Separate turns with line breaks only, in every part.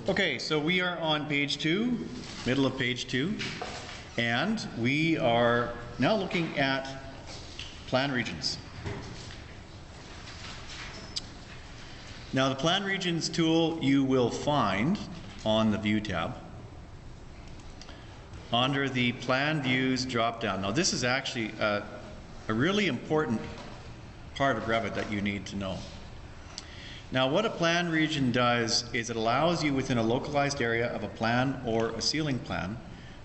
Okay, so we are on page 2, middle of page 2, and we are now looking at plan regions. Now the plan regions tool you will find on the View tab under the Plan Views drop-down. Now this is actually a really important part of Revit that you need to know. Now what a plan region does is it allows you within a localized area of a plan or a ceiling plan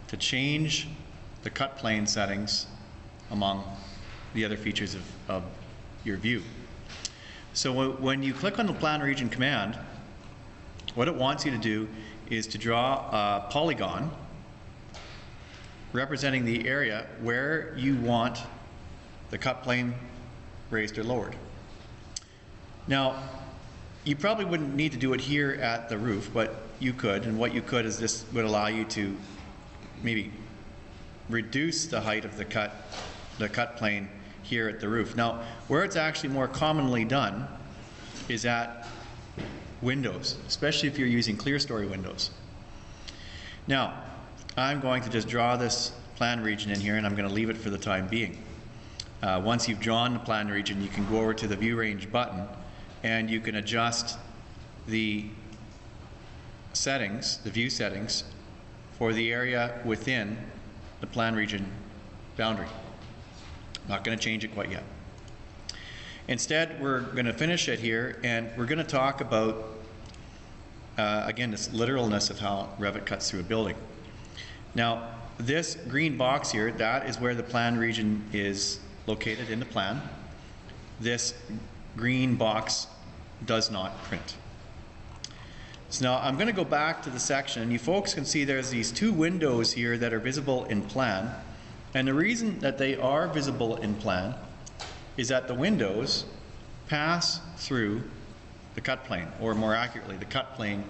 to change the cut plane settings among the other features of your view. So when you click on the plan region command, what it wants you to do is to draw a polygon representing the area where you want the cut plane raised or lowered. Now, you probably wouldn't need to do it here at the roof, but you could, and what you could is this would allow you to maybe reduce the height of the cut plane here at the roof. Now, where it's actually more commonly done is at windows, especially if you're using clear story windows. Now, I'm going to just draw this plan region in here, and I'm going to leave it for the time being. Once you've drawn the plan region, you can go over to the View Range button, and you can adjust the settings, the view settings, for the area within the plan region boundary. Not going to change it quite yet. Instead, we're going to finish it here, and we're going to talk about, again, this literalness of how Revit cuts through a building. Now, this green box here, that is where the plan region is located in the plan. This green box does not print. So now I'm going to go back to the section, and you folks can see there's these two windows here that are visible in plan, and the reason that they are visible in plan is that the windows pass through the cut plane, or more accurately, the cut plane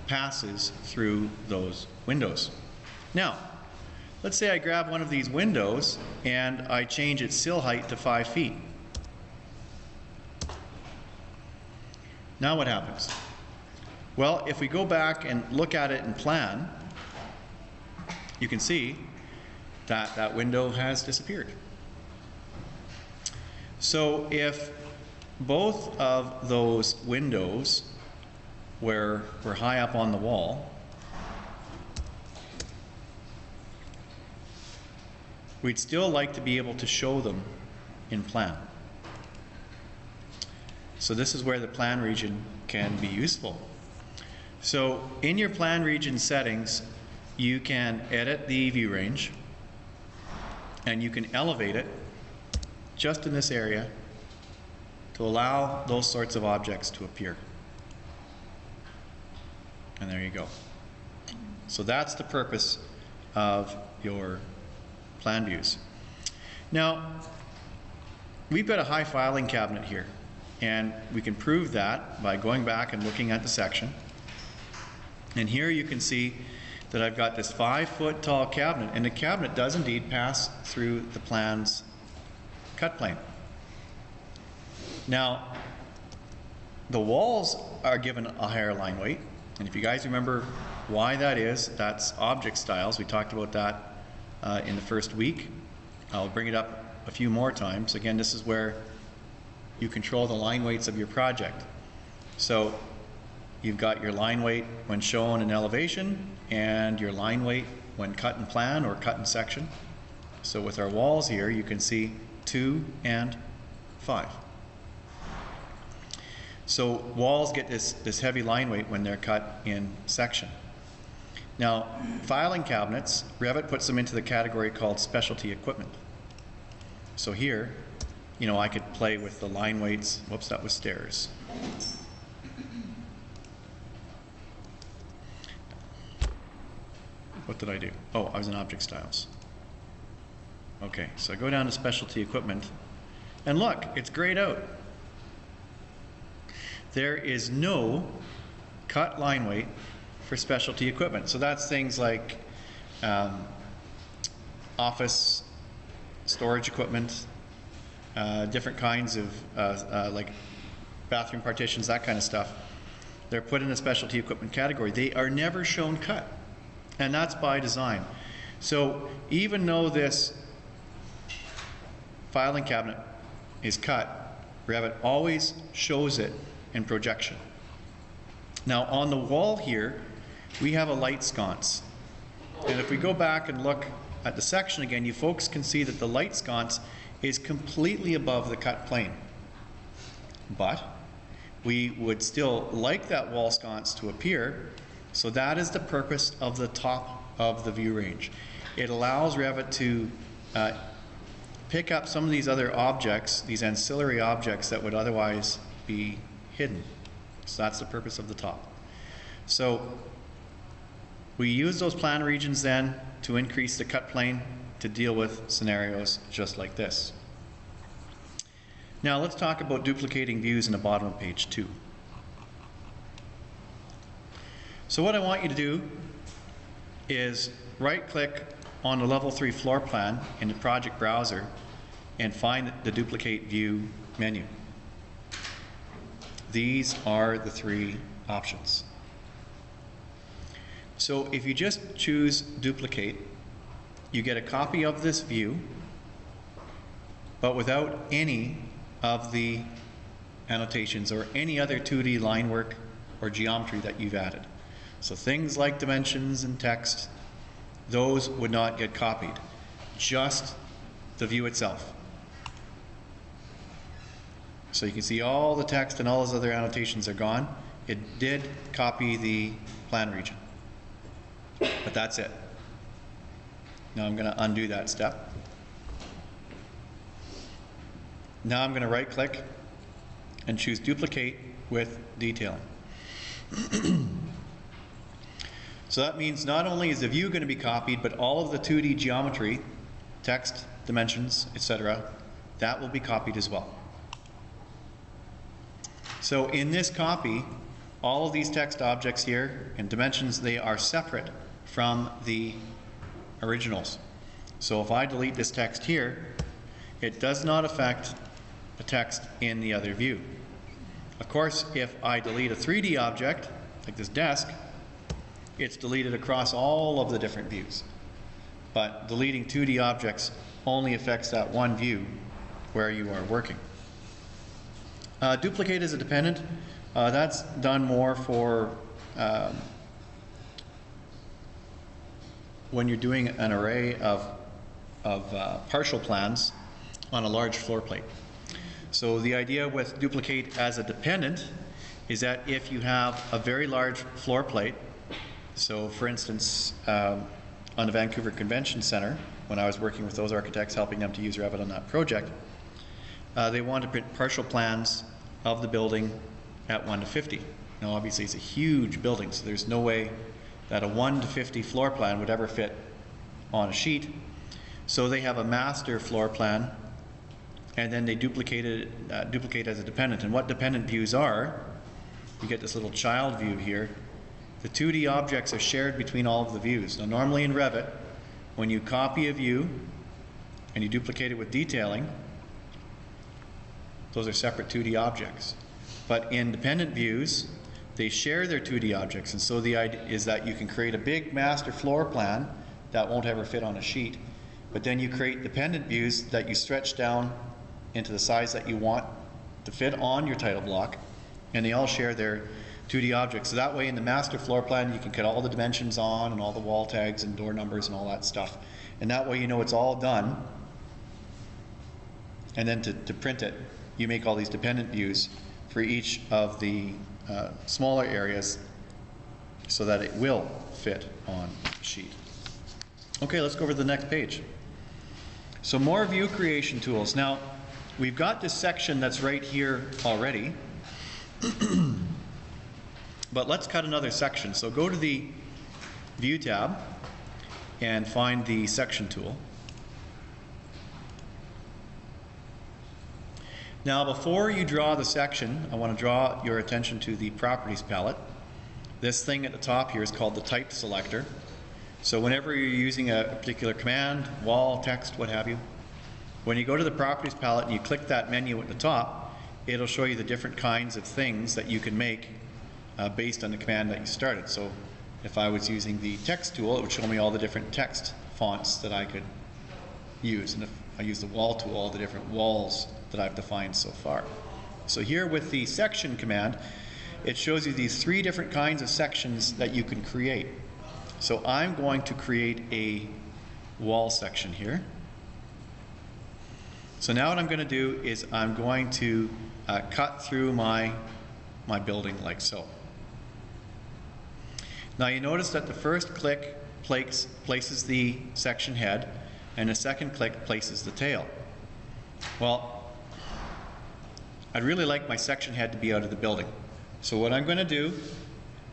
passes through those windows. Now, let's say I grab one of these windows and I change its sill height to 5 feet. Now what happens? Well, if we go back and look at it in plan, you can see that that window has disappeared. So if both of those windows were high up on the wall, we'd still like to be able to show them in plan. So this is where the plan region can be useful. So in your plan region settings, you can edit the view range, and you can elevate it just in this area to allow those sorts of objects to appear. And there you go. So that's the purpose of your plan views. Now, we've got a high filing cabinet here, and we can prove that by going back and looking at the section. And here you can see that I've got this 5-foot tall cabinet, and the cabinet does indeed pass through the plan's cut plane. Now, the walls are given a higher line weight, and if you guys remember why that is, that's object styles. We talked about that in the first week. I'll bring it up a few more times. Again, this is where you control the line weights of your project. So you've got your line weight when shown in elevation, and your line weight when cut in plan or cut in section. So with our walls here, you can see 2 and 5. So walls get this heavy line weight when they're cut in section. Now, filing cabinets, Revit puts them into the category called specialty equipment. So here, you know, I could play with the line weights. Whoops, that was stairs. What did I do? Oh, I was in object styles. Okay, so I go down to specialty equipment, and look, it's grayed out. There is no cut line weight for specialty equipment. So that's things like office storage equipment, different kinds of like bathroom partitions, that kind of stuff. they're put in a specialty equipment category. They are never shown cut, and that's by design. So even though this filing cabinet is cut, Revit always shows it in projection. Now on the wall here, we have a light sconce. And if we go back and look at the section again, you folks can see that the light sconce is completely above the cut plane. But we would still like that wall sconce to appear, so that is the purpose of the top of the view range. It allows Revit to pick up some of these other objects, these ancillary objects that would otherwise be hidden. So that's the purpose of the top. So we use those plan regions then to increase the cut plane to deal with scenarios just like this. Now let's talk about duplicating views in the bottom of page 2. So what I want you to do is right-click on the level 3 floor plan in the project browser and find the duplicate view menu. These are the 3 options. So if you just choose duplicate, you get a copy of this view, but without any of the annotations or any other 2D line work or geometry that you've added. So things like dimensions and text, those would not get copied, just the view itself. So you can see all the text and all those other annotations are gone. It did copy the plan region, but that's it. Now I'm going to undo that step. Now I'm going to right click and choose duplicate with detailing. So that means not only is the view going to be copied, but all of the 2D geometry, text, dimensions, etc., that will be copied as well. So in this copy, all of these text objects here and dimensions, they are separate from the originals. So if I delete this text here, it does not affect the text in the other view. Of course, if I delete a 3D object, like this desk, it's deleted across all of the different views. But deleting 2D objects only affects that one view where you are working. Duplicate as a dependent, that's done more for when you're doing an array of partial plans on a large floor plate. So the idea with duplicate as a dependent is that if you have a very large floor plate, so for instance, on the Vancouver Convention Center, when I was working with those architects helping them to use Revit on that project, they wanted to print partial plans of the building at 1:50. Now obviously it's a huge building, so there's no way that a 1:50 floor plan would ever fit on a sheet. So they have a master floor plan, and then they duplicate as a dependent. And what dependent views are, you get this little child view here. The 2D objects are shared between all of the views. Now normally in Revit, when you copy a view and you duplicate it with detailing, those are separate 2D objects. But in dependent views, they share their 2D objects, and so the idea is that you can create a big master floor plan that won't ever fit on a sheet, but then you create dependent views that you stretch down into the size that you want to fit on your title block, and they all share their 2D objects. So that way in the master floor plan you can get all the dimensions on and all the wall tags and door numbers and all that stuff, and that way you know it's all done. And then to print it, you make all these dependent views for each of the smaller areas so that it will fit on the sheet. Okay, let's go over to the next page. So more view creation tools. Now, we've got this section that's right here already, but let's cut another section. So go to the View tab and find the Section tool. Now, before you draw the section, I want to draw your attention to the Properties palette. This thing at the top here is called the Type Selector. So whenever you're using a particular command, wall, text, what have you, when you go to the Properties palette and you click that menu at the top, it'll show you the different kinds of things that you can make based on the command that you started. So if I was using the text tool, it would show me all the different text fonts that I could use. And if I use the wall tool, all the different walls that I've defined so far. So here with the section command, it shows you these 3 different kinds of sections that you can create. So I'm going to create a wall section here. So now what I'm going to do is I'm going to cut through my building like so. Now you notice that the first click places the section head, and the second click places the tail. Well, I'd really like my section head to be out of the building. So what I'm going to do,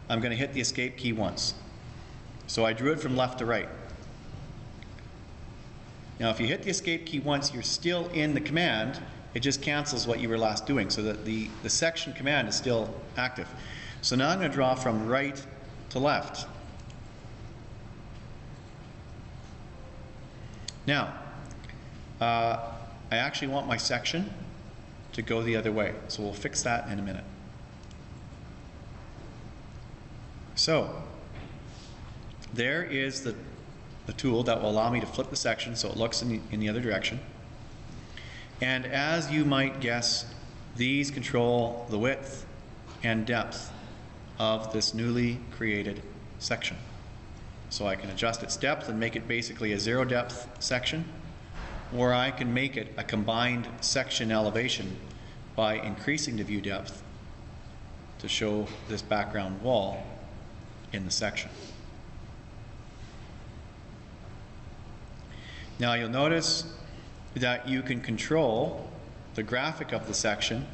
I'm going to hit the escape key once. So I drew it from left to right. Now if you hit the escape key once, you're still in the command. It just cancels what you were last doing, so that the section command is still active. So now I'm going to draw from right to left. Now, I actually want my section to go the other way, so we'll fix that in a minute. So, there is the tool that will allow me to flip the section so it looks in the other direction. And as you might guess, these control the width and depth of this newly created section. So I can adjust its depth and make it basically a 0 depth section, or I can make it a combined section elevation by increasing the view depth to show this background wall in the section. Now you'll notice that you can control the graphic of the section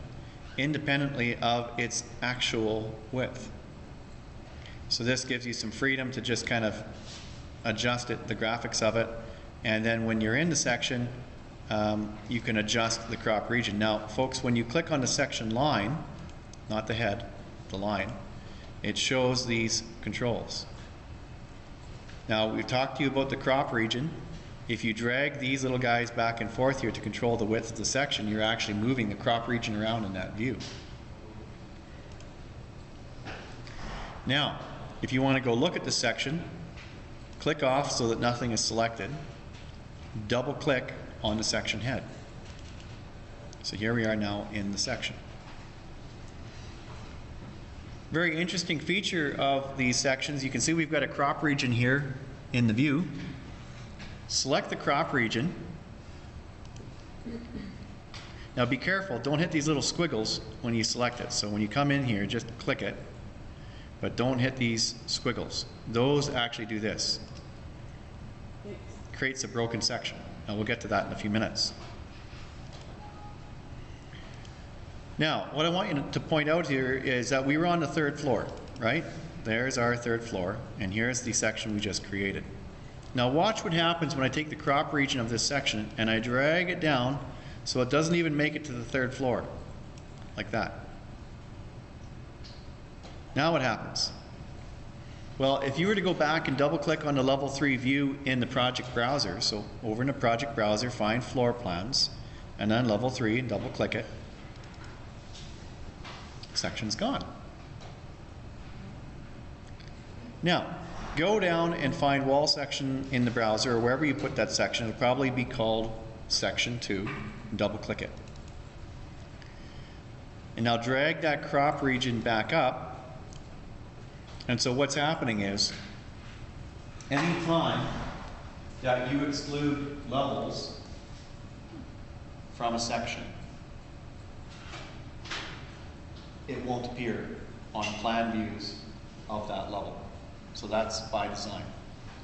independently of its actual width. So this gives you some freedom to just kind of adjust it, the graphics of it, and then when you're in the section, you can adjust the crop region. Now folks, when you click on the section line, not the head, the line, it shows these controls. Now we've talked to you about the crop region. If you drag these little guys back and forth here to control the width of the section, you're actually moving the crop region around in that view. Now, if you want to go look at the section, click off so that nothing is selected. Double click on the section head. So here we are now in the section. Very interesting feature of these sections, you can see we've got a crop region here in the view. Select the crop region. Now be careful, don't hit these little squiggles when you select it. So when you come in here, just click it, but don't hit these squiggles. Those actually do this. Creates a broken section. Now we'll get to that in a few minutes. Now, what I want you to point out here is that we were on the 3rd floor, right? There's our 3rd floor, and here's the section we just created. Now watch what happens when I take the crop region of this section and I drag it down so it doesn't even make it to the 3rd floor, like that. Now what happens? Well, if you were to go back and double click on the level 3 view in the project browser, so over in the project browser, find floor plans, and then level 3 and double click it, section's gone. Now, go down and find wall section in the browser, or wherever you put that section. It'll probably be called section 2, and double click it. And now drag that crop region back up. And so what's happening is, any time that you exclude levels from a section, it won't appear on plan views of that level. So that's by design.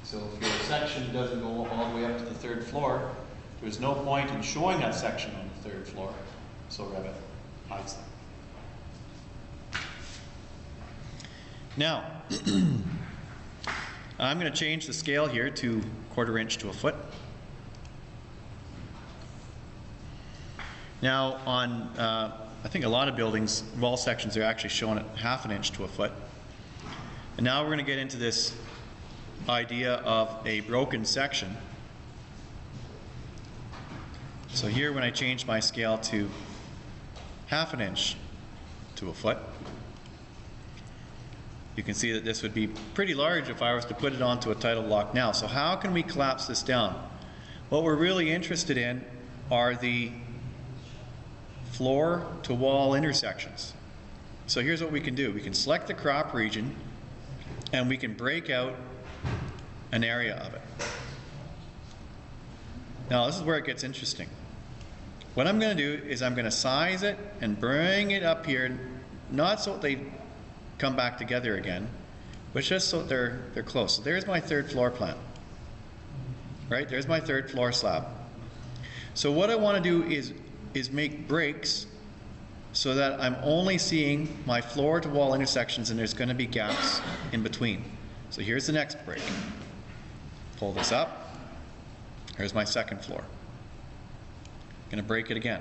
So if your section doesn't go all the way up to the 3rd floor, there's no point in showing that section on the 3rd floor, so Revit hides them. Now, I'm going to change the scale here to 1/4 inch to a foot. Now on, I think a lot of buildings, wall sections are actually shown at 1/2 inch to a foot. And now we're going to get into this idea of a broken section. So here when I change my scale to 1/2 inch to a foot, You can see that this would be pretty large if I was to put it onto a title block now. So how can we collapse this down? What we're really interested in are the floor to wall intersections. So here's what we can do. We can select the crop region and we can break out an area of it. Now this is where it gets interesting. What I'm going to do is I'm going to size it and bring it up here, not so they come back together again, but just so they're close. So there's my third floor plan. Right? There's my third floor slab. So what I want to do is make breaks so that I'm only seeing my floor to wall intersections and there's going to be gaps in between. So here's the next break. Pull this up. Here's my second floor. Going to break it again.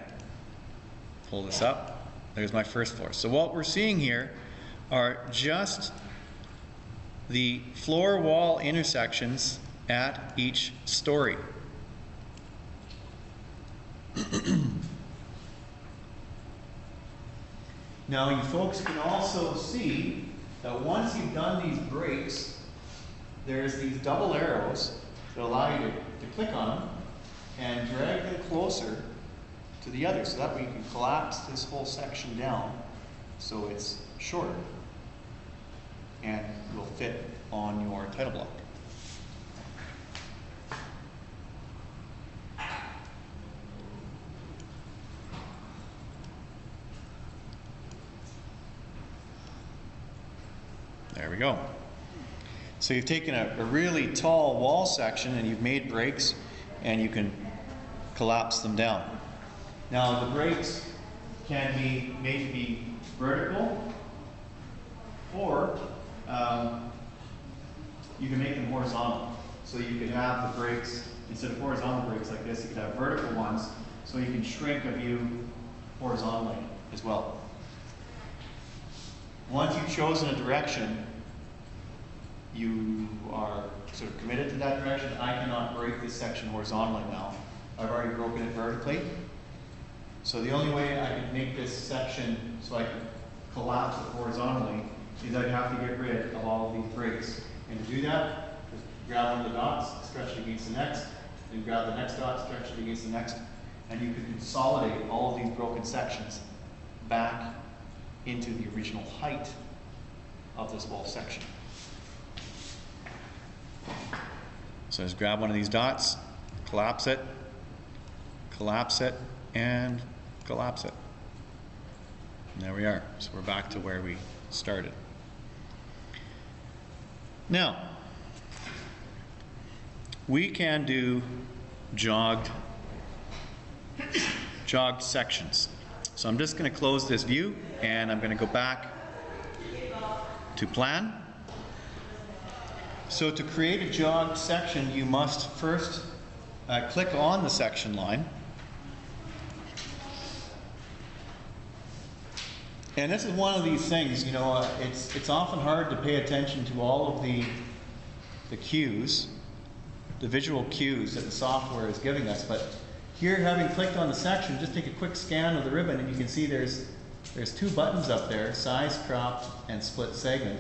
Pull this up. There's my first floor. So what we're seeing here are just the floor wall intersections at each story. Now you folks can also see that once you've done these breaks, there's these double arrows that allow you to click on them and drag them closer to the other, so that way you can collapse this whole section down so it's shorter and will fit on your title block. There we go. So you've taken a really tall wall section and you've made breaks and you can collapse them down. Now the breaks can be made to be vertical, or you can make them horizontal. So you could have the breaks, instead of horizontal breaks like this, you could have vertical ones, so you can shrink a view horizontally as well. Once you've chosen a direction, you are sort of committed to that direction. I cannot break this section horizontally now. I've already broken it vertically. So the only way I can make this section so I can collapse it horizontally is I'd have to get rid of all of these breaks. And to do that, just grab one of the dots, stretch it against the next, then grab the next dot, stretch it against the next, and you can consolidate all of these broken sections back into the original height of this wall section. So just grab one of these dots, collapse it, and collapse it. And there we are. So we're back to where we started. Now, we can do jogged sections. So I'm just going to close this view and I'm going to go back to plan. So to create a jogged section, you must first click on the section line. And this is one of these things, you know, it's often hard to pay attention to all of the cues, the visual cues that the software is giving us. But here, having clicked on the section, just take a quick scan of the ribbon and you can see there's two buttons up there, size, crop, and split segment.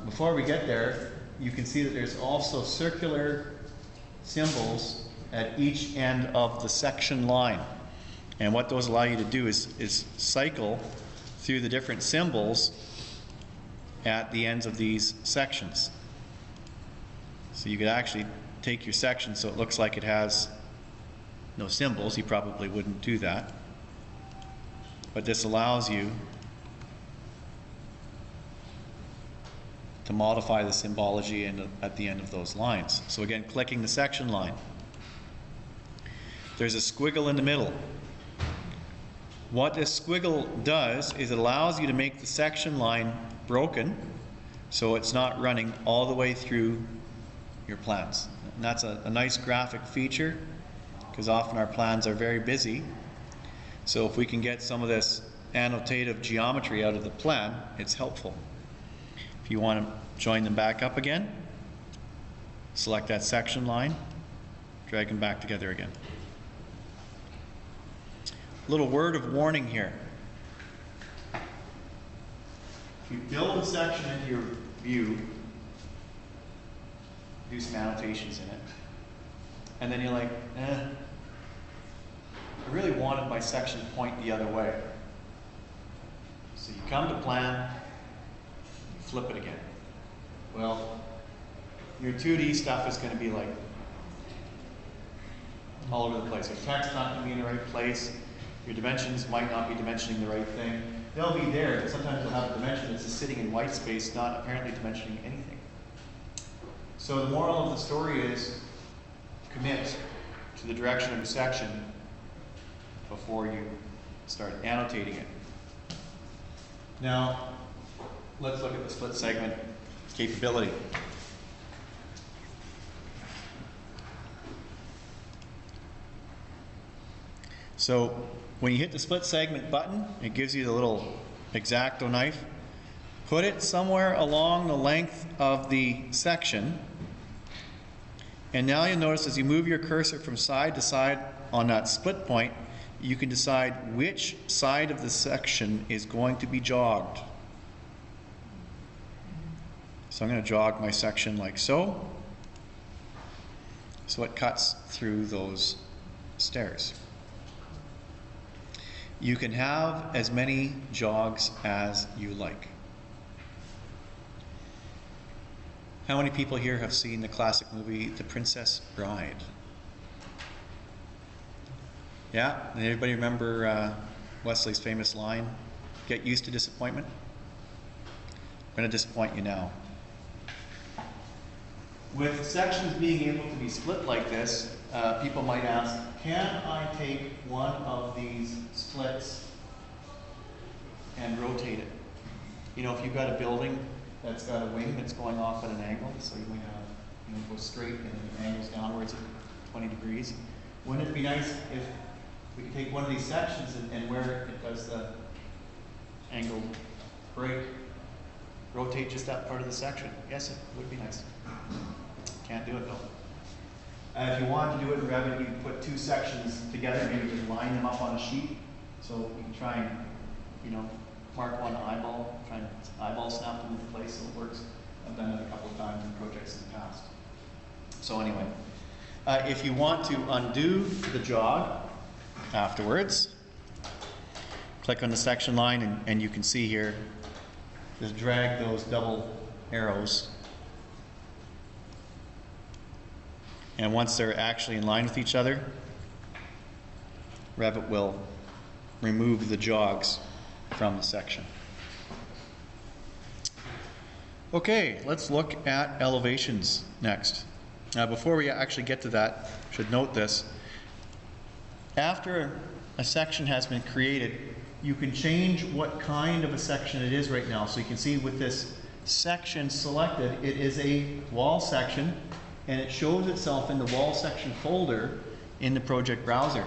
Before we get there, you can see that there's also circular symbols at each end of the section line. And what those allow you to do is cycle through the different symbols at the ends of these sections. So you could actually take your section so it looks like it has no symbols. You probably wouldn't do that. But this allows you to modify the symbology at the end of those lines. So again, clicking the section line. There's a squiggle in the middle. What this squiggle does is it allows you to make the section line broken so it's not running all the way through your plans. And that's a nice graphic feature because often our plans are very busy. So if we can get some of this annotative geometry out of the plan, it's helpful. If you want to join them back up again, select that section line, drag them back together again. Little word of warning here. If you build a section into your view, do some annotations in it, and then you're like, I really wanted my section to point the other way. So you come to plan, you flip it again. Well, your 2D stuff is going to be like all over the place. Your text's not going to be in the right place. Your dimensions might not be dimensioning the right thing. They'll be there, but sometimes you'll have a dimension that's just sitting in white space, not apparently dimensioning anything. So the moral of the story is commit to the direction of the section before you start annotating it. Now, let's look at the split segment capability. So when you hit the split segment button, it gives you the little X-Acto knife. Put it somewhere along the length of the section. And now you'll notice as you move your cursor from side to side on that split point, you can decide which side of the section is going to be jogged. So I'm going to jog my section like so. So it cuts through those stairs. You can have as many jogs as you like. How many people here have seen the classic movie The Princess Bride? Yeah? Anybody remember Wesley's famous line, "Get used to disappointment"? I'm going to disappoint you now. With sections being able to be split like this, people might ask, can I take one of these splits and rotate it? You know, if you've got a building that's got a wing that's going off at an angle, so you might have, you know, go straight and it angles downwards at 20 degrees. Wouldn't it be nice if we could take one of these sections and where it does the angled break, rotate just that part of the section? Yes, it would be nice. Can't do it though. If you want to do it in Revit, you can put two sections together, maybe just line them up on a sheet. So you can try and, you know, mark one eyeball, try and eyeball snap them into place so it works. I've done it a couple of times in projects in the past. So anyway, if you want to undo the jog afterwards, click on the section line and you can see here, just drag those double arrows. And once they're actually in line with each other, Revit will remove the jogs from the section. Okay, let's look at elevations next. Now, before we actually get to that, I should note this. After a section has been created, you can change what kind of a section it is right now. So you can see with this section selected, it is a wall section, and it shows itself in the wall section folder in the project browser.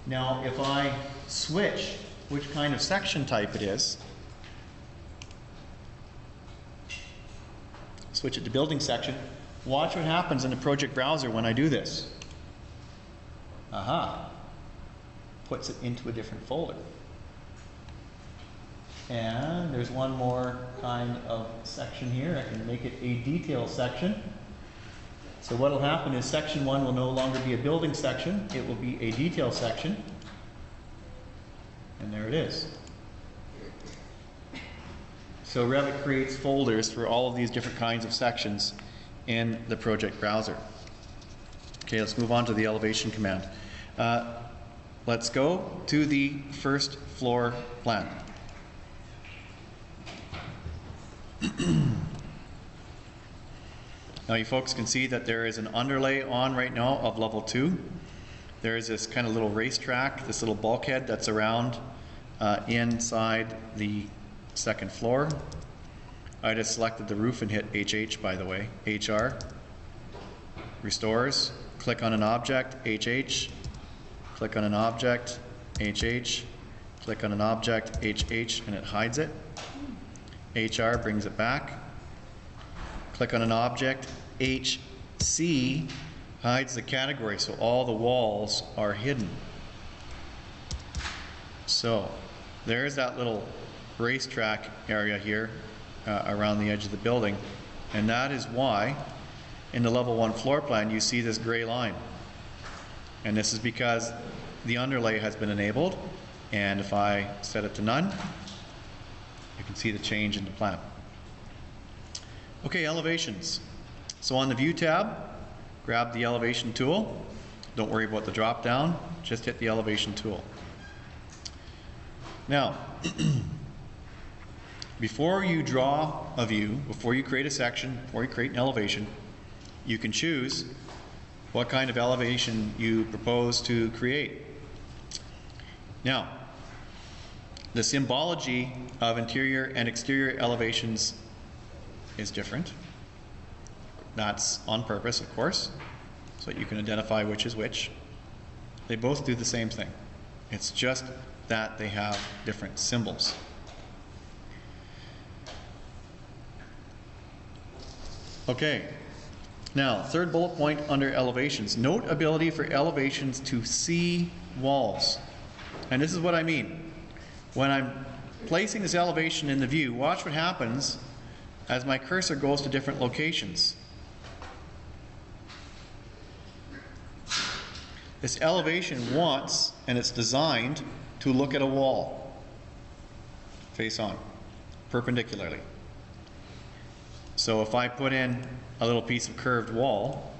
Now, if I switch which kind of section type it is, switch it to building section, watch what happens in the project browser when I do this. Aha, puts it into a different folder. And there's one more kind of section here. I can make it a detail section. So what will happen is section 1 will no longer be a building section, it will be a detail section. And there it is. So Revit creates folders for all of these different kinds of sections in the project browser. Okay, let's move on to the elevation command. Let's go to the first floor plan. Now you folks can see that there is an underlay on right now of level 2. There is this kind of little racetrack, this little bulkhead that's around inside the second floor. I just selected the roof and hit HH, by the way, HR. Restores, click on an object, HH, click on an object, HH, click on an object, HH, and it hides it. HR brings it back. Click on an object, HC hides the category, so all the walls are hidden. So there's that little racetrack area here. around the edge of the building. And that is why in the level 1 floor plan you see this gray line. And this is because the underlay has been enabled, and if I set it to none, you can see the change in the plan. Okay, elevations. So on the View tab, grab the elevation tool. Don't worry about the drop down, just hit the elevation tool. Now, before you draw a view, before you create a section, before you create an elevation, you can choose what kind of elevation you propose to create. Now, the symbology of interior and exterior elevations is different. That's on purpose, of course, so that you can identify which is which. They both do the same thing. It's just that they have different symbols. Okay, now third bullet point under elevations. Note ability for elevations to see walls. And this is what I mean. When I'm placing this elevation in the view, watch what happens as my cursor goes to different locations. This elevation wants, and it's designed to look at a wall, face on, perpendicularly. So if I put in a little piece of curved wall,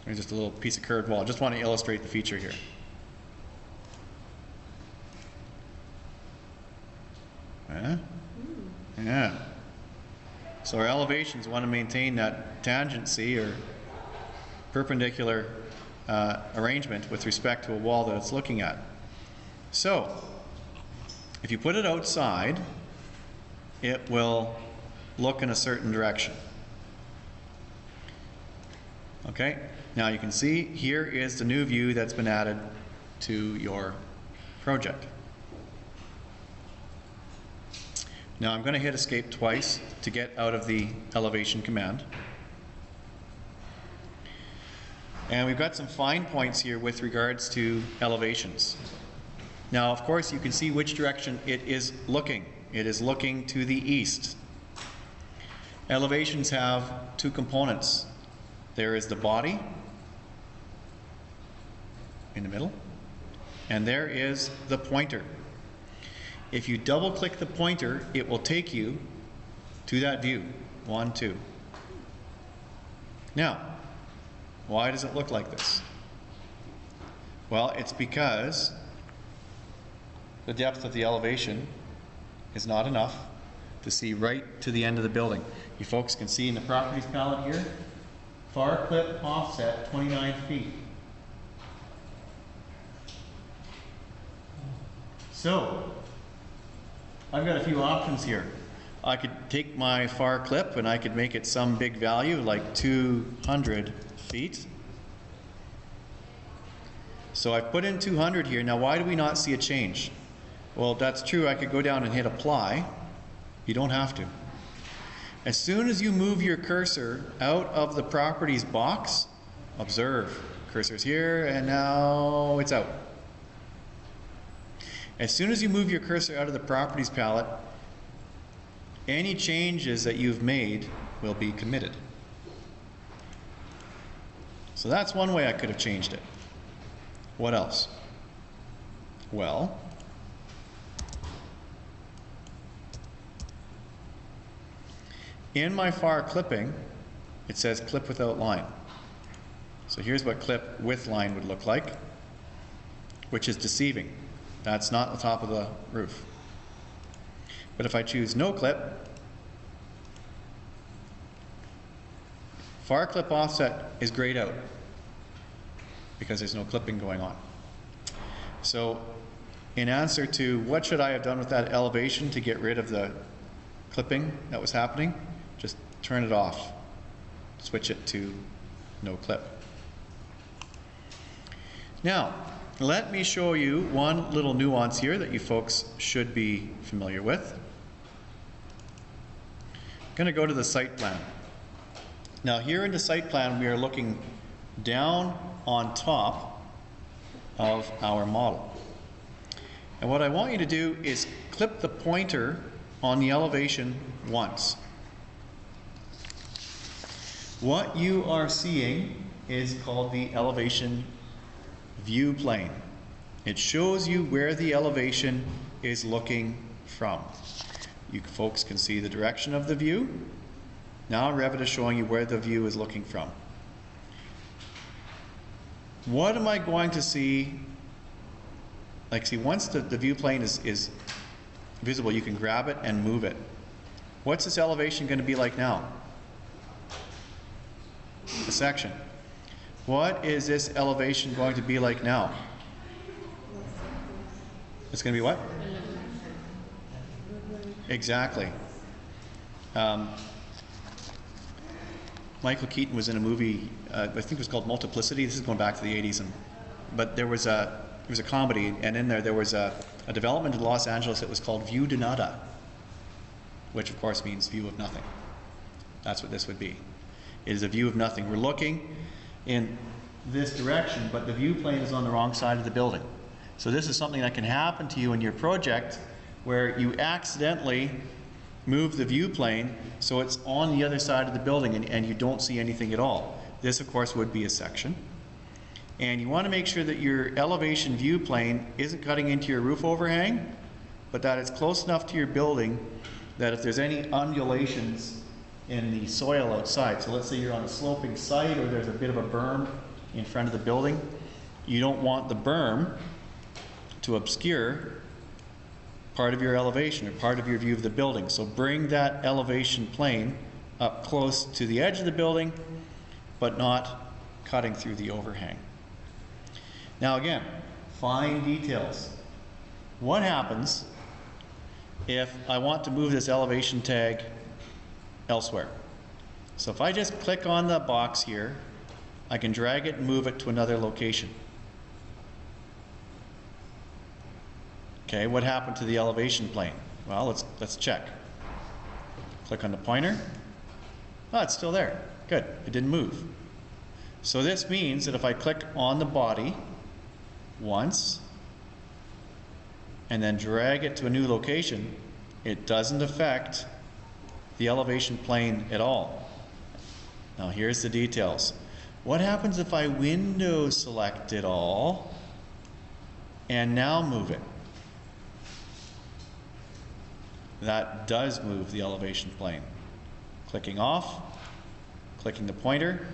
there's just a little piece of curved wall. I just want to illustrate the feature here. Yeah. So our elevations want to maintain that tangency or perpendicular arrangement with respect to a wall that it's looking at. So if you put it outside, it will look in a certain direction. Okay, now you can see here is the new view that's been added to your project. Now I'm going to hit escape twice to get out of the elevation command. And we've got some fine points here with regards to elevations. Now, of course, you can see which direction it is looking. It is looking to the east. Elevations have two components. There is the body in the middle, and there is the pointer. If you double click the pointer, it will take you to that view. 1, 2. Now, why does it look like this? Well, it's because the depth of the elevation is not enough to see right to the end of the building. You folks can see in the properties palette here, far clip offset 29 feet. So, I've got a few options here. I could take my far clip and I could make it some big value like 200 feet. So I've put in 200 here. Now why do we not see a change? Well, that's true. I could go down and hit apply. You don't have to. As soon as you move your cursor out of the properties box, observe, cursor's here and now it's out. As soon as you move your cursor out of the properties palette, any changes that you've made will be committed. So that's one way I could have changed it. What else? Well, in my far clipping, it says clip without line. So here's what clip with line would look like, which is deceiving. That's not the top of the roof. But if I choose no clip, far clip offset is grayed out because there's no clipping going on. So in answer to what should I have done with that elevation to get rid of the clipping that was happening, just turn it off. Switch it to no clip. Now, let me show you one little nuance here that you folks should be familiar with. I'm going to go to the site plan. Now here in the site plan we are looking down on top of our model. And what I want you to do is clip the pointer on the elevation once. What you are seeing is called the elevation view plane. It shows you where the elevation is looking from. You folks can see the direction of the view. Now Revit is showing you where the view is looking from. What am I going to see? Like, see, once the view plane is visible, you can grab it and move it. What's this elevation going to be like now? A section. What is this elevation going to be like now? It's going to be what? Exactly. Michael Keaton was in a movie, I think it was called Multiplicity. This is going back to the 80s, but there was a comedy, and in there was a development in Los Angeles that was called View de Nada, which of course means view of nothing. That's what this would be. It is a view of nothing. We're looking in this direction, but the view plane is on the wrong side of the building. So this is something that can happen to you in your project where you accidentally move the view plane so it's on the other side of the building and you don't see anything at all. This, of course, would be a section. And you want to make sure that your elevation view plane isn't cutting into your roof overhang, but that it's close enough to your building that if there's any undulations in the soil outside, so let's say you're on a sloping site or there's a bit of a berm in front of the building, you don't want the berm to obscure part of your elevation or part of your view of the building. So bring that elevation plane up close to the edge of the building, but not cutting through the overhang. Now again, fine details. What happens if I want to move this elevation tag elsewhere? So if I just click on the box here, I can drag it and move it to another location. Okay, what happened to the elevation plane? Well, let's check. Click on the pointer. Oh, it's still there. Good, it didn't move. So this means that if I click on the body once and then drag it to a new location, it doesn't affect the elevation plane at all. Now here's the details. What happens if I window select it all and now move it? That does move the elevation plane. Clicking off, clicking the pointer,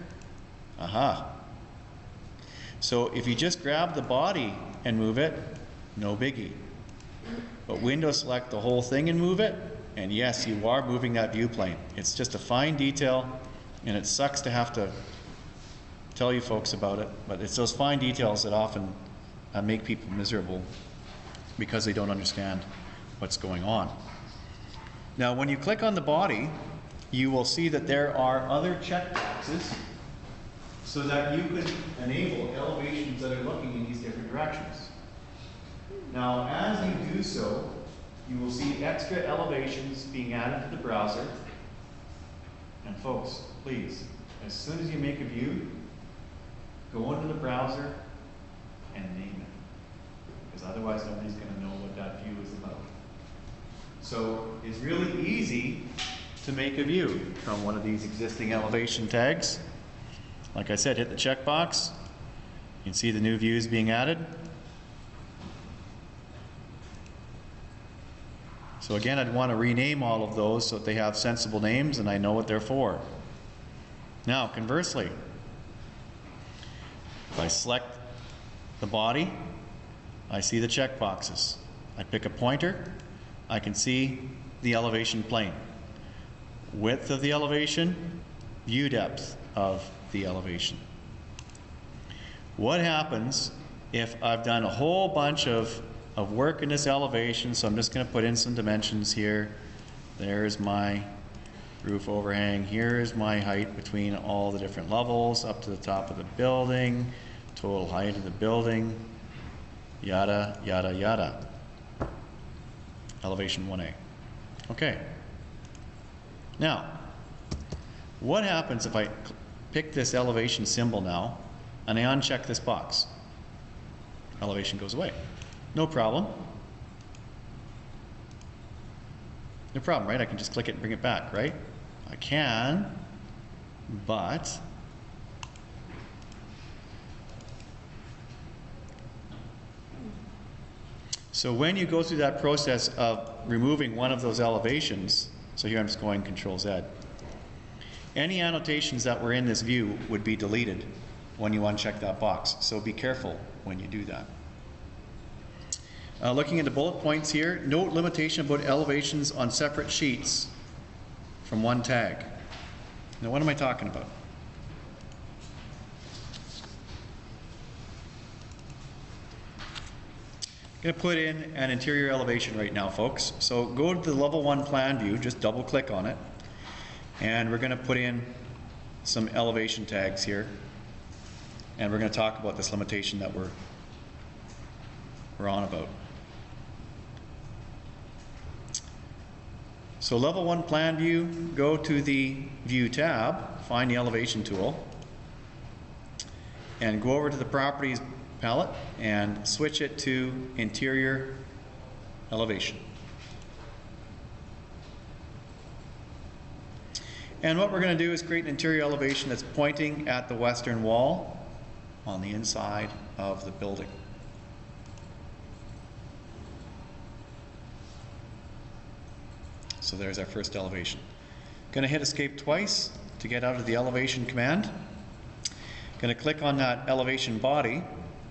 aha. So if you just grab the body and move it, no biggie. But window select the whole thing and move it, and yes, you are moving that view plane. It's just a fine detail, and it sucks to have to tell you folks about it, but it's those fine details that often make people miserable because they don't understand what's going on. Now, when you click on the body, you will see that there are other checkboxes so that you can enable elevations that are looking in these different directions. Now, as you do so, you will see extra elevations being added to the browser. And folks, please, as soon as you make a view, go into the browser and name it, because otherwise nobody's going to know what that view is about. So it's really easy to make a view from one of these existing elevation tags. Like I said, hit the checkbox. You can see the new views being added. So again, I'd want to rename all of those so that they have sensible names and I know what they're for. Now, conversely, if I select the body, I see the checkboxes. I pick a pointer, I can see the elevation plane. Width of the elevation, view depth of the elevation. What happens if I've done a whole bunch of work in this elevation? So I'm just going to put in some dimensions here. There's my roof overhang. Here's my height between all the different levels up to the top of the building, total height of the building, yada, yada, yada. Elevation 1A. Okay. Now, what happens if I pick this elevation symbol now and I uncheck this box? Elevation goes away. No problem. No problem, right? I can just click it and bring it back, right? I can, but so when you go through that process of removing one of those elevations, so here I'm just going Control Z, any annotations that were in this view would be deleted when you uncheck that box. So be careful when you do that. Looking at the bullet points here, note limitation about elevations on separate sheets from one tag. Now what am I talking about? I'm going to put in an interior elevation right now, folks. So go to the level 1 plan view, just double click on it, and we're going to put in some elevation tags here, and we're going to talk about this limitation that we're on about. So level 1 plan view, go to the view tab, find the elevation tool, and go over to the properties palette and switch it to interior elevation. And what we're going to do is create an interior elevation that's pointing at the western wall on the inside of the building. So there's our first elevation. Going to hit escape twice to get out of the elevation command. Going to click on that elevation body,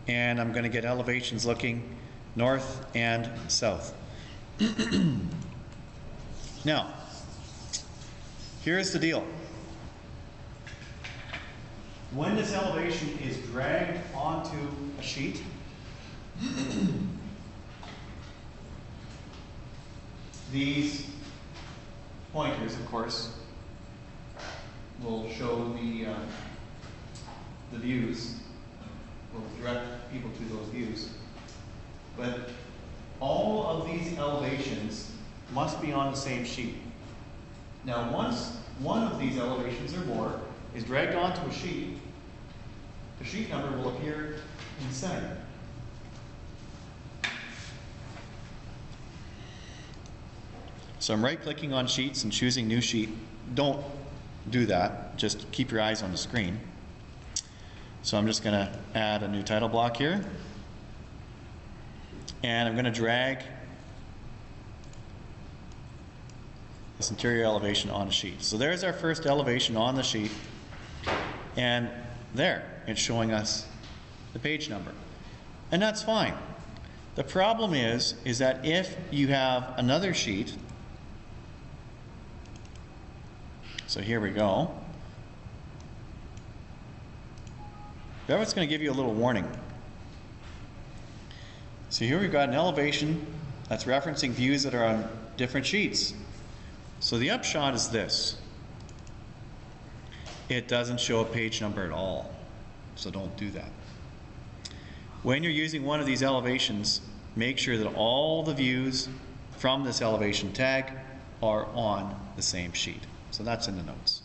and I'm going to get elevations looking north and south. Now, here's the deal. When this elevation is dragged onto a sheet, these pointers, of course, will show the views, will direct people to those views. But all of these elevations must be on the same sheet. Now, once one of these elevations or more is dragged onto a sheet, the sheet number will appear in the center. So I'm right-clicking on sheets and choosing new sheet. Don't do that, just keep your eyes on the screen. So I'm just going to add a new title block here. And I'm going to drag this interior elevation on a sheet. So there's our first elevation on the sheet. And there, it's showing us the page number. And that's fine. The problem is that if you have another sheet, so here we go. That's going to give you a little warning. So here we've got an elevation that's referencing views that are on different sheets. So the upshot is this. It doesn't show a page number at all. So don't do that. When you're using one of these elevations, make sure that all the views from this elevation tag are on the same sheet. So that's in the notes.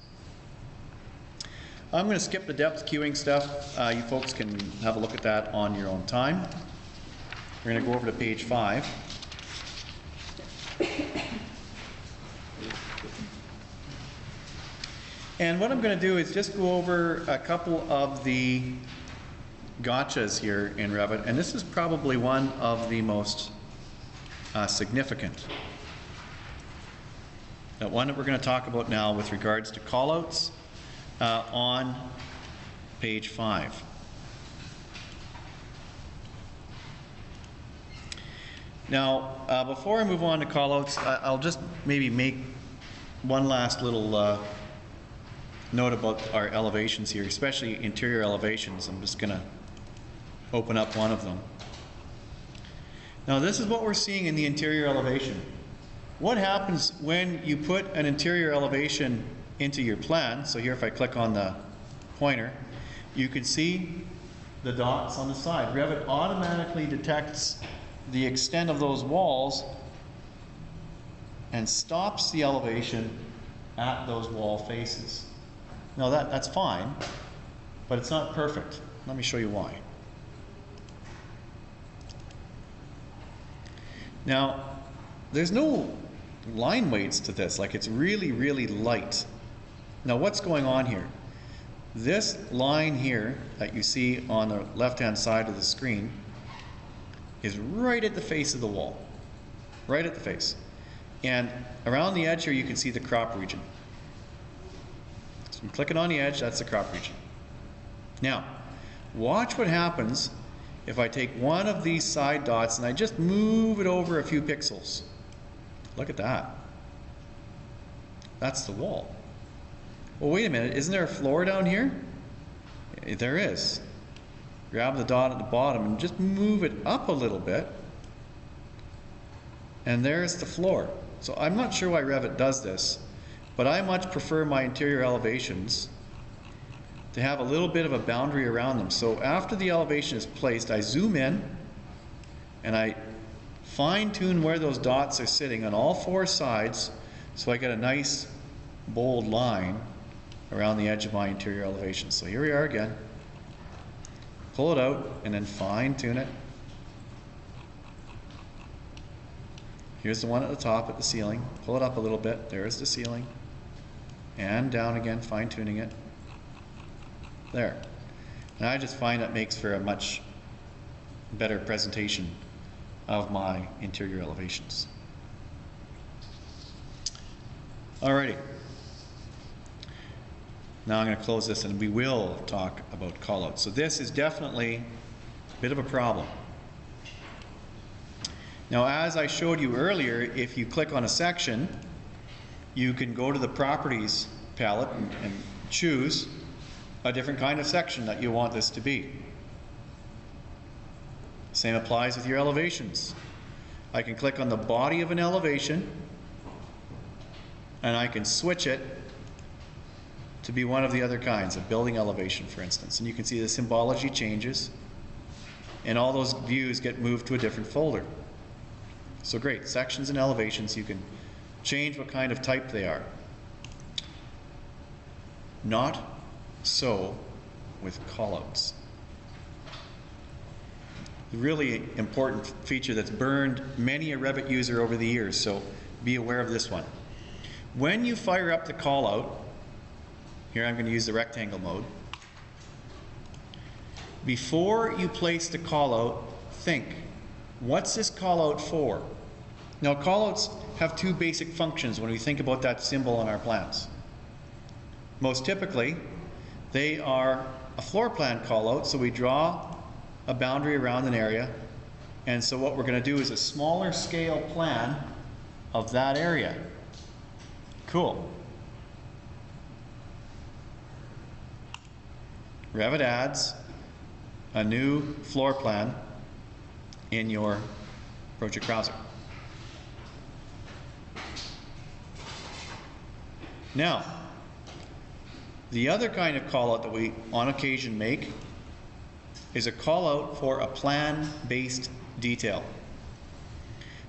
I'm going to skip the depth queuing stuff. You folks can have a look at that on your own time. We're going to go over to page 5. And what I'm going to do is just go over a couple of the gotchas here in Revit, and this is probably one of the most significant. One that we're going to talk about now with regards to callouts on page 5. Now, before I move on to callouts, I'll just maybe make one last little note about our elevations here, especially interior elevations. I'm just going to open up one of them. Now, this is what we're seeing in the interior elevation. What happens when you put an interior elevation into your plan? So here, if I click on the pointer, you can see the dots on the side. Revit automatically detects the extent of those walls and stops the elevation at those wall faces. Now that's fine, but it's not perfect. Let me show you why. Now, there's no line weights to this, like it's really, really light. Now what's going on here? This line here that you see on the left-hand side of the screen is right at the face of the wall. Right at the face. And around the edge here you can see the crop region. So I'm clicking on the edge, that's the crop region. Now, watch what happens if I take one of these side dots and I just move it over a few pixels. Look at that. That's the wall. Well, wait a minute, isn't there a floor down here? There is. Grab the dot at the bottom and just move it up a little bit. And there's the floor. So I'm not sure why Revit does this, but I much prefer my interior elevations to have a little bit of a boundary around them. So after the elevation is placed, I zoom in and I fine-tune where those dots are sitting on all four sides so I get a nice bold line around the edge of my interior elevation. So here we are again. Pull it out and then fine-tune it. Here's the one at the top at the ceiling. Pull it up a little bit. There's the ceiling. And down again, fine-tuning it. There. And I just find that makes for a much better presentation of my interior elevations. Alrighty. Now I'm going to close this and we will talk about callouts. So this is definitely a bit of a problem. Now, as I showed you earlier, if you click on a section, you can go to the Properties palette and choose a different kind of section that you want this to be. Same applies with your elevations. I can click on the body of an elevation and I can switch it to be one of the other kinds, a building elevation, for instance. And you can see the symbology changes and all those views get moved to a different folder. So great, sections and elevations, you can change what kind of type they are. Not so with callouts. The really important feature that's burned many a Revit user over the years, so be aware of this one. When you fire up the callout, here I'm going to use the rectangle mode. Before you place the callout, think, what's this callout for? Now, callouts have two basic functions when we think about that symbol on our plans. Most typically, they are a floor plan callout, so we draw a boundary around an area, and so what we're going to do is a smaller scale plan of that area. Cool. Revit adds a new floor plan in your project browser. Now, the other kind of callout that we on occasion make is a callout for a plan-based detail.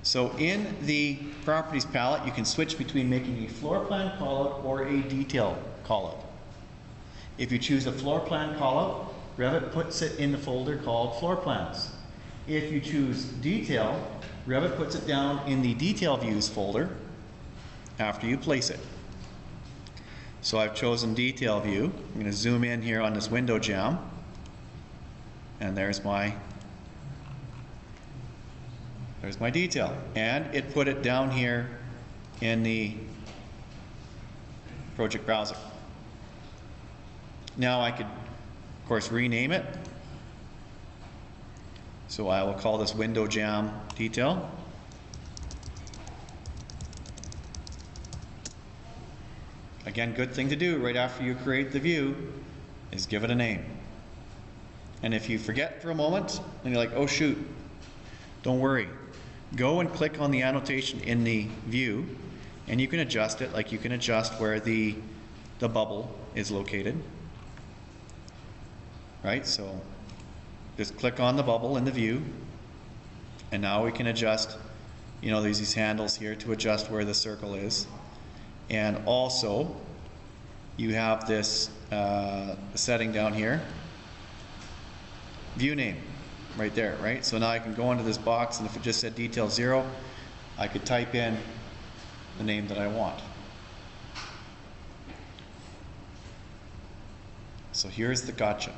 So in the Properties palette, you can switch between making a floor plan callout or a detail callout. If you choose a floor plan callout, Revit puts it in the folder called Floor Plans. If you choose Detail, Revit puts it down in the Detail Views folder after you place it. So I've chosen Detail View. I'm going to zoom in here on this window jamb, and there's my detail. And it put it down here in the project browser. Now I could, of course, rename it. So I will call this window jamb detail. Again, good thing to do right after you create the view is give it a name. And if you forget for a moment and you're like, oh shoot, don't worry. Go and click on the annotation in the view and you can adjust it, like you can adjust where the bubble is located. Right, so just click on the bubble in the view and now we can adjust, you know, there's these handles here to adjust where the circle is. And also you have this setting down here, view name, right there, right? So now I can go into this box and if it just said detail 0, I could type in the name that I want. So here's the gotcha.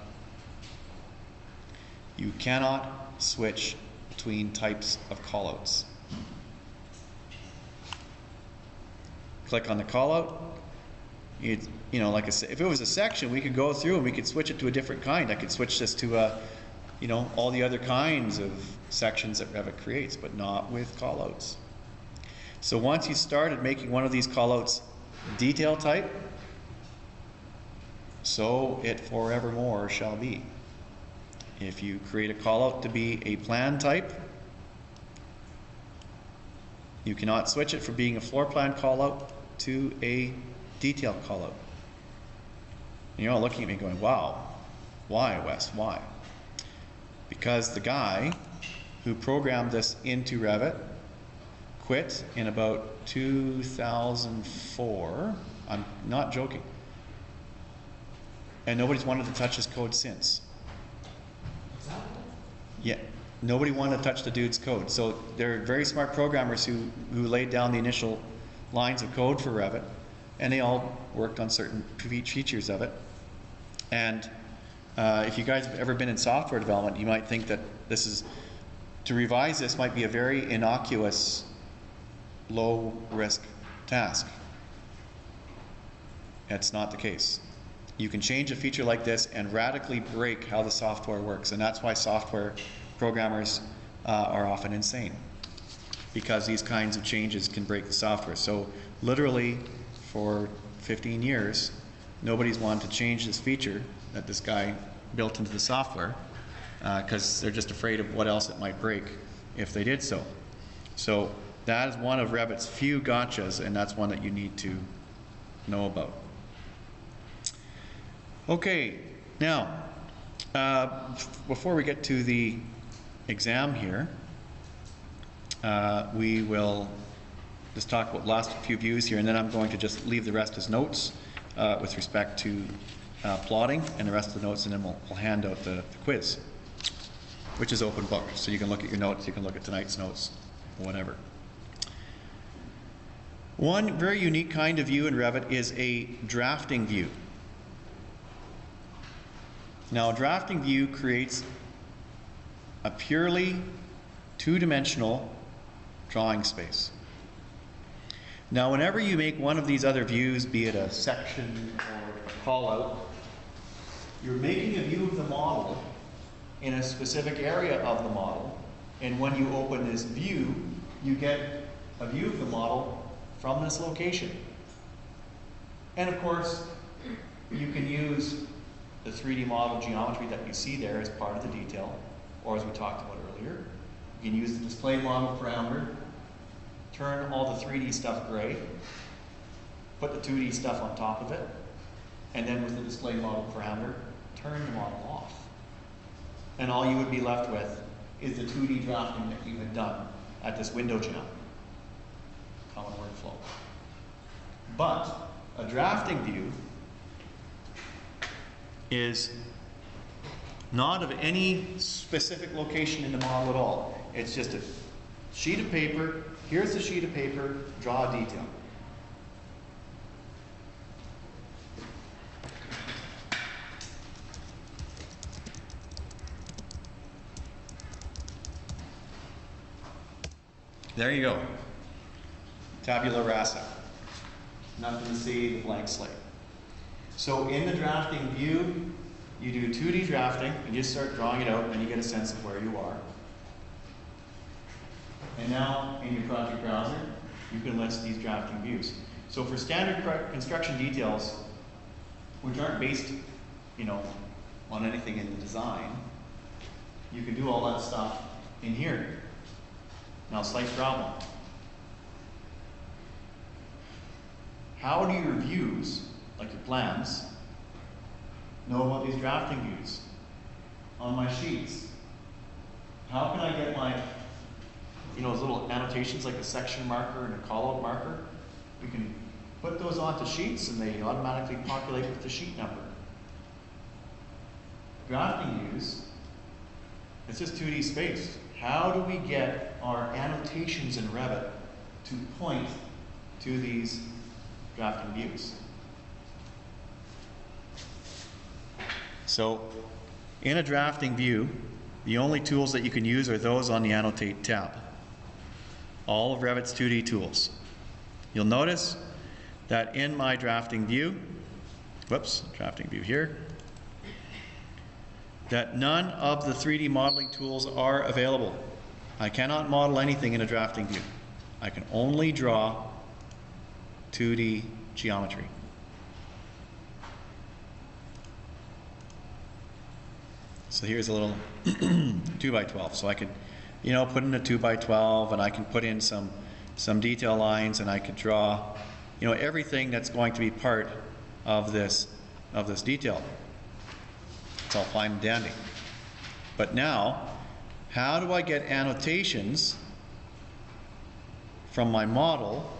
You cannot switch between types of callouts. Click on the callout. You know, like I said, if it was a section, we could go through and we could switch it to a different kind. I could switch this to you know, all the other kinds of sections that Revit creates, but not with callouts. So once you started making one of these callouts detail type, so it forevermore shall be. If you create a callout to be a plan type, you cannot switch it from being a floor plan callout to a detail callout. And you're all looking at me going, wow, why, Wes, why? Because the guy who programmed this into Revit quit in about 2004. I'm not joking. And nobody's wanted to touch his code since. Yeah, nobody wanted to touch the dude's code. So they're very smart programmers who laid down the initial lines of code for Revit, and they all worked on certain features of it. And if you guys have ever been in software development, you might think that this is, to revise this might be a very innocuous, low risk task. That's not the case. You can change a feature like this and radically break how the software works, and that's why software programmers are often insane, because these kinds of changes can break the software. So literally for 15 years, nobody's wanted to change this feature that this guy built into the software because they're just afraid of what else it might break if they did so. So that is one of Revit's few gotchas, and that's one that you need to know about. Okay, now, before we get to the exam here, we will just talk about the last few views here, and then I'm going to just leave the rest as notes with respect to plotting and the rest of the notes, and then we'll hand out the quiz, which is open book. So you can look at your notes, you can look at tonight's notes, whatever. One very unique kind of view in Revit is a drafting view. Now, a drafting view creates a purely two-dimensional drawing space. Now, whenever you make one of these other views, be it a section or a callout, you're making a view of the model in a specific area of the model, and when you open this view, you get a view of the model from this location. And of course, you can use the 3D model geometry that you see there as part of the detail, or as we talked about earlier. You can use the display model parameter, turn all the 3D stuff gray, put the 2D stuff on top of it, and then with the display model parameter, turn the model off. And all you would be left with is the 2D drafting that you had done at this window jam. Common workflow. But a drafting view is not of any specific location in the model at all. It's just a sheet of paper. Here's the sheet of paper, draw a detail. There you go. Tabula rasa. Nothing to see, the blank slate. So in the drafting view, you do 2D drafting, and you just start drawing it out, and you get a sense of where you are. And now, in your project browser, you can list these drafting views. So for standard construction details, which aren't based, on anything in the design, you can do all that stuff in here. Now, slight problem. How do your views, like your plans, know about these drafting views on my sheets? How can I get my, those little annotations like a section marker and a callout marker? We can put those onto sheets and they automatically populate with the sheet number. Drafting views, it's just 2D space. How do we get our annotations in Revit to point to these drafting views. So in a drafting view, the only tools that you can use are those on the Annotate tab. All of Revit's 2D tools. You'll notice that in my drafting view, drafting view here, that none of the 3D modeling tools are available. I cannot model anything in a drafting view. I can only draw 2D geometry. So here's a little 2x12. So I could, put in a 2x12, and I can put in some detail lines, and I could draw, everything that's going to be part of this detail. It's all fine and dandy. But now, how do I get annotations from my model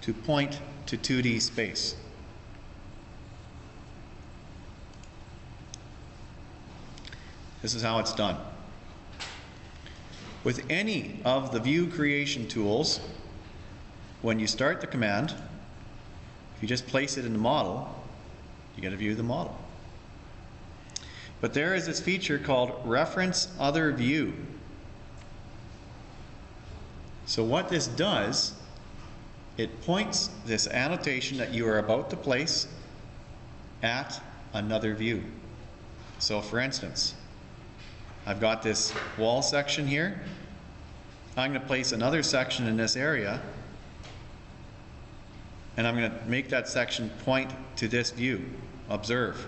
to point to 2D space? This is how it's done. With any of the view creation tools, when you start the command, if you just place it in the model, you get to view the model. But there is this feature called Reference Other View. So what this does, it points this annotation that you are about to place at another view. So for instance, I've got this wall section here. I'm going to place another section in this area, and I'm going to make that section point to this view. Observe.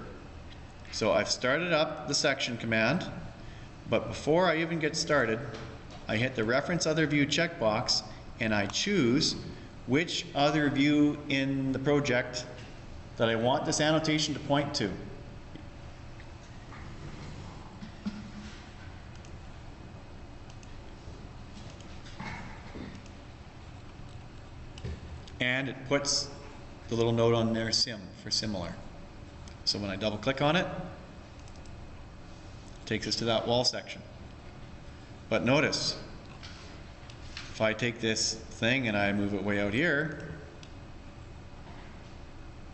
So I've started up the section command, but before I even get started, I hit the Reference Other View checkbox, and I choose which other view in the project that I want this annotation to point to. And it puts the little note on there, sim, for similar. So when I double click on it, it takes us to that wall section. But notice, if I take this thing and I move it way out here,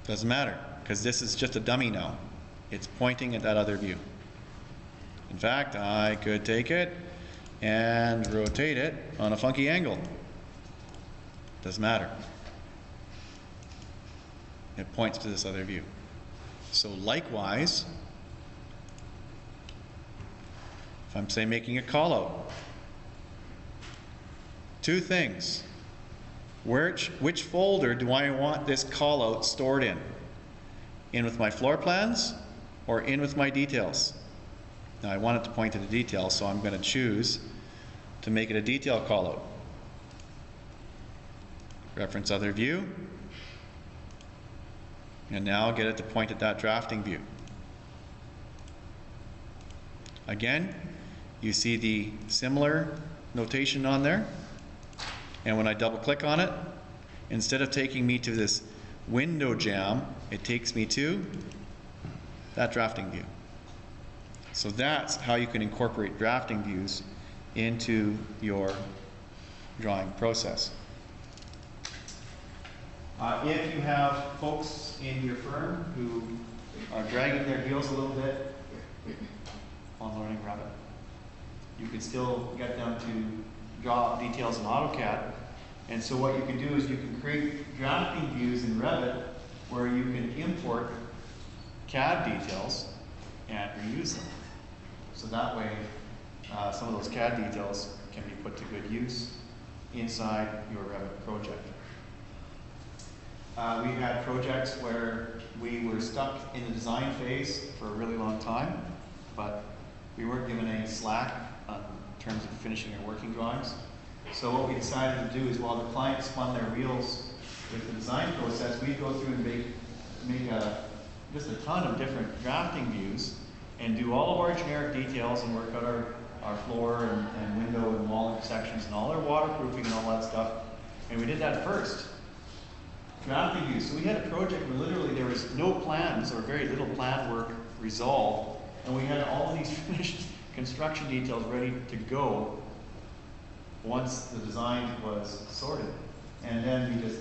doesn't matter, because this is just a dummy now. It's pointing at that other view. In fact, I could take it and rotate it on a funky angle. Doesn't matter. It points to this other view. So likewise, if I'm, say, making a callout, two things. Which folder do I want this callout stored in? In with my floor plans or in with my details? Now I want it to point to the details, so I'm going to choose to make it a detail callout. Reference Other View. And now I'll get it to point at that drafting view. Again, you see the similar notation on there. And when I double click on it, instead of taking me to this window jam, it takes me to that drafting view. So that's how you can incorporate drafting views into your drawing process. If you have folks in your firm who are dragging their heels a little bit on learning Revit, you can still get them to draw details in AutoCAD. And so what you can do is you can create drafting views in Revit where you can import CAD details and reuse them. So that way, some of those CAD details can be put to good use inside your Revit project. We had projects where we were stuck in the design phase for a really long time, but we weren't given any slack in terms of finishing our working drawings. So what we decided to do is, while the client spun their wheels with the design process, we'd go through and make just a ton of different drafting views and do all of our generic details and work out our floor and window and wall intersections and all our waterproofing and all that stuff. And we did that first. Drafting views. So we had a project where literally there was no plans or very little plan work resolved, and we had all of these finished construction details ready to go once the design was sorted. And then we just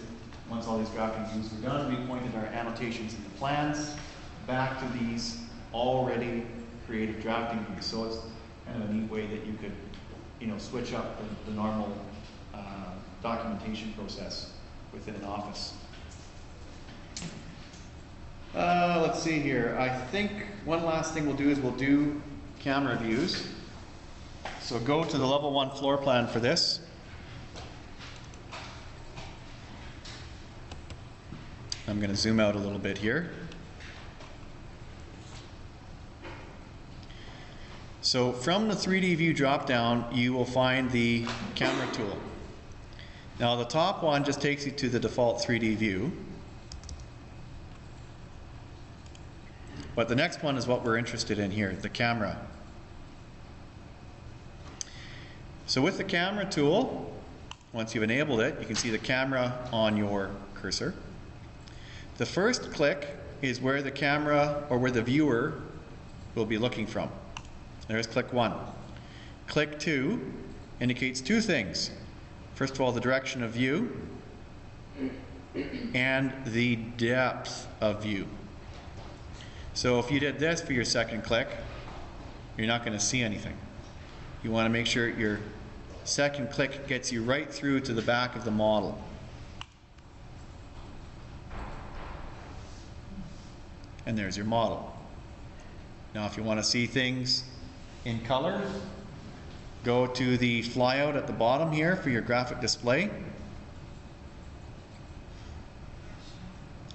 once all these drafting views were done, we pointed our annotations in the plans back to these already created drafting views. So it's kind of a neat way that you could, switch up the normal documentation process within an office. Let's see here. I think one last thing we'll do is we'll do camera views. So go to the level 1 floor plan for this. I'm going to zoom out a little bit here. So from the 3D view drop-down, you will find the camera tool. Now the top one just takes you to the default 3D view. But the next one is what we're interested in here, the camera. So with the camera tool, once you've enabled it, you can see the camera on your cursor. The first click is where the camera or where the viewer will be looking from. There's click 1. Click 2 indicates two things. First of all, the direction of view and the depth of view. So if you did this for your second click, you're not going to see anything. You want to make sure your second click gets you right through to the back of the model. And there's your model. Now if you want to see things in color, go to the flyout at the bottom here for your graphic display.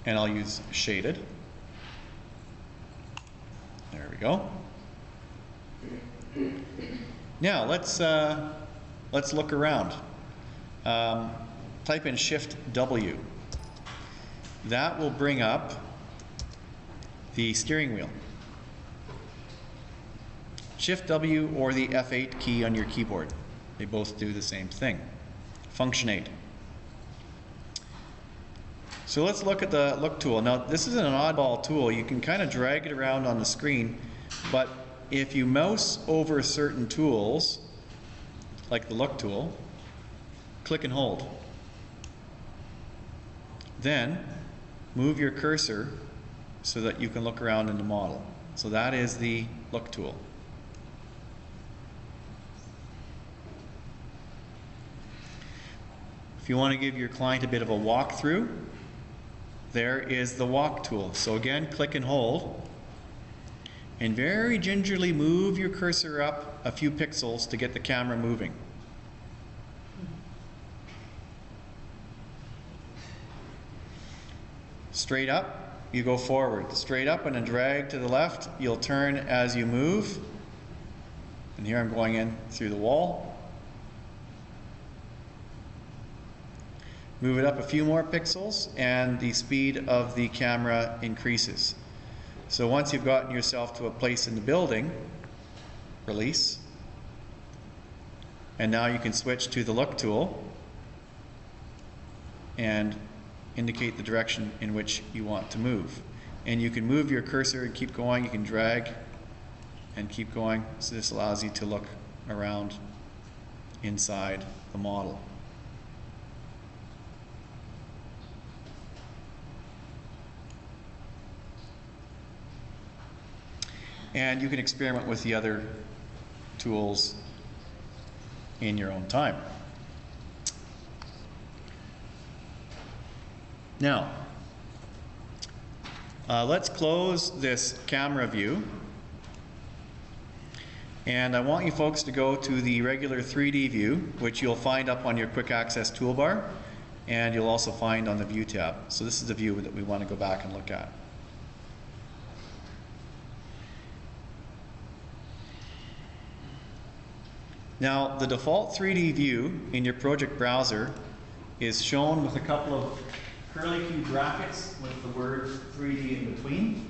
And I'll use shaded. There we go. Now let's look around. Type in Shift W. That will bring up the steering wheel. Shift W or the F8 key on your keyboard. They both do the same thing. Function 8. So let's look at the look tool. Now this is an oddball tool. You can kind of drag it around on the screen, but if you mouse over certain tools, like the look tool, click and hold. Then move your cursor so that you can look around in the model. So that is the look tool. If you want to give your client a bit of a walkthrough, there is the walk tool. So again, click and hold, and very gingerly move your cursor up a few pixels to get the camera moving. Straight up, you go forward. Straight up and then drag to the left. You'll turn as you move. And here I'm going in through the wall. Move it up a few more pixels and the speed of the camera increases. So once you've gotten yourself to a place in the building, release. And now you can switch to the look tool and indicate the direction in which you want to move. And you can move your cursor and keep going. You can drag and keep going. So this allows you to look around inside the model. And you can experiment with the other tools in your own time. Now, let's close this camera view. And I want you folks to go to the regular 3D view, which you'll find up on your quick access toolbar, and you'll also find on the view tab. So this is the view that we want to go back and look at. Now, the default 3D view in your project browser is shown with a couple of curly Q brackets with the word 3D in between.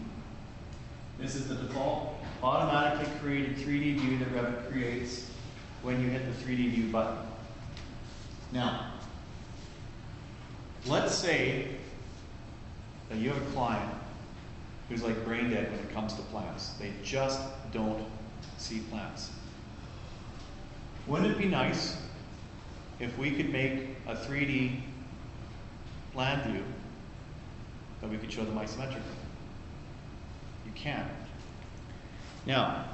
This is the default automatically created 3D view that Revit creates when you hit the 3D view button. Now, let's say that you have a client who's like brain dead when it comes to plans. They just don't see plans. Wouldn't it be nice if we could make a 3D plan view that we could show them isometrically. You can. Now,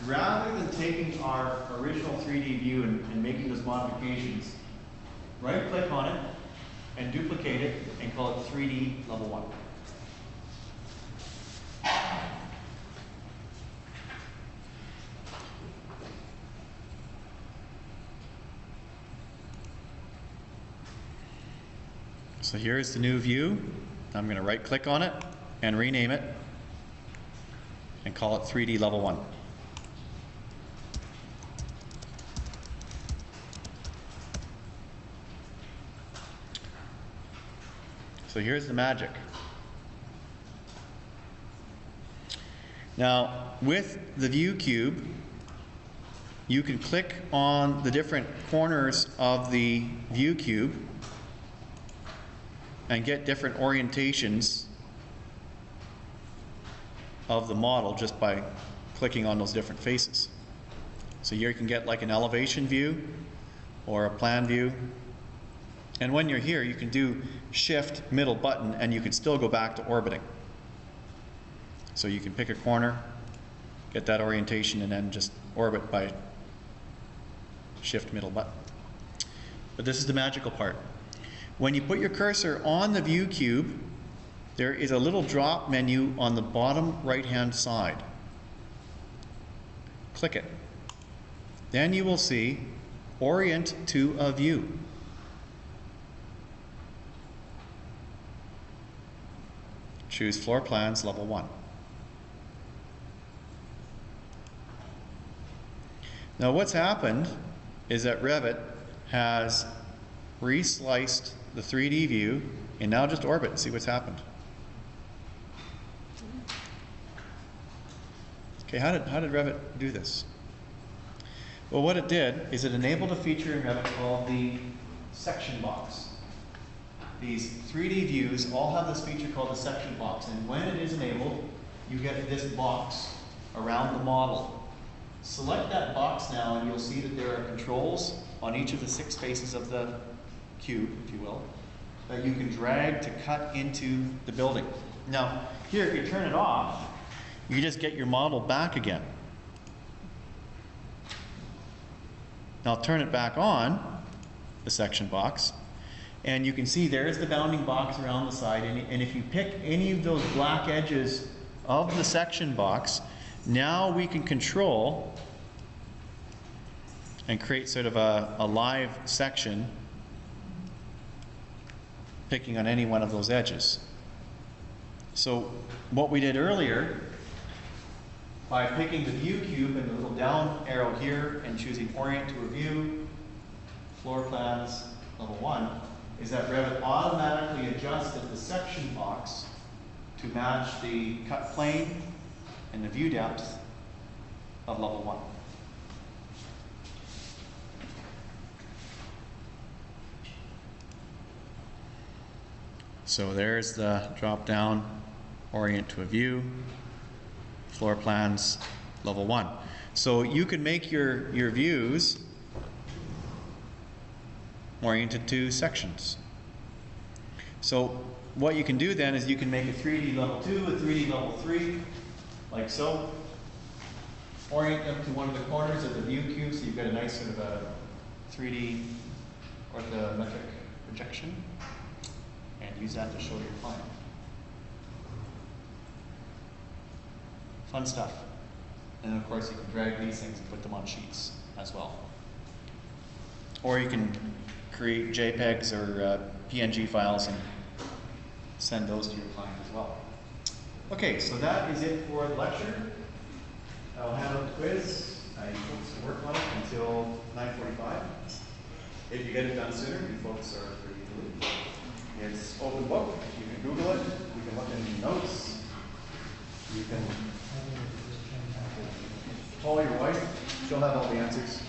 rather than taking our original 3D view and making those modifications, right-click on it and duplicate it and call it 3D level 1. So here's the new view. I'm going to right-click on it and rename it and call it 3D level 1. So here's the magic. Now, with the view cube, you can click on the different corners of the view cube and get different orientations of the model just by clicking on those different faces. So here you can get like an elevation view or a plan view. And when you're here, you can do shift middle button and you can still go back to orbiting. So you can pick a corner, get that orientation, and then just orbit by shift middle button. But this is the magical part. When you put your cursor on the view cube, there is a little drop menu on the bottom right-hand side. Click it. Then you will see Orient to a View. Choose Floor Plans Level 1. Now what's happened is that Revit has resliced the 3D view and now just orbit and see what's happened. Okay, how did Revit do this? Well, what it did is it enabled a feature in Revit called the section box. These 3D views all have this feature called the section box, and when it is enabled, you get this box around the model. Select that box now and you'll see that there are controls on each of the 6 faces of the cube, if you will, that you can drag to cut into the building. Now, here, if you turn it off, you just get your model back again. Now turn it back on, the section box, and you can see there's the bounding box around the side, and if you pick any of those black edges of the section box, now we can control and create sort of a live section picking on any one of those edges. So what we did earlier, by picking the view cube and the little down arrow here and choosing Orient to a View, Floor Plans Level 1, is that Revit automatically adjusted the section box to match the cut plane and the view depth of Level 1. So there's the drop down, Orient to a View, Floor Plans Level 1. So you can make your views oriented to sections. So what you can do then is you can make a 3D Level 2, a 3D Level 3, like so. Orient them to one of the corners of the view cube so you've got a nice sort of a 3D orthometric projection, and use that to show your client. Fun stuff. And then of course you can drag these things and put them on sheets as well. Or you can create JPEGs or PNG files and send those to your client as well. Okay, so that is it for the lecture. I'll have a quiz. You folks can work on it until 9:45. If you get it done sooner, you folks are free to leave. It's open book. You can Google it. You can look in the notes. You can call your wife. She'll have all the answers.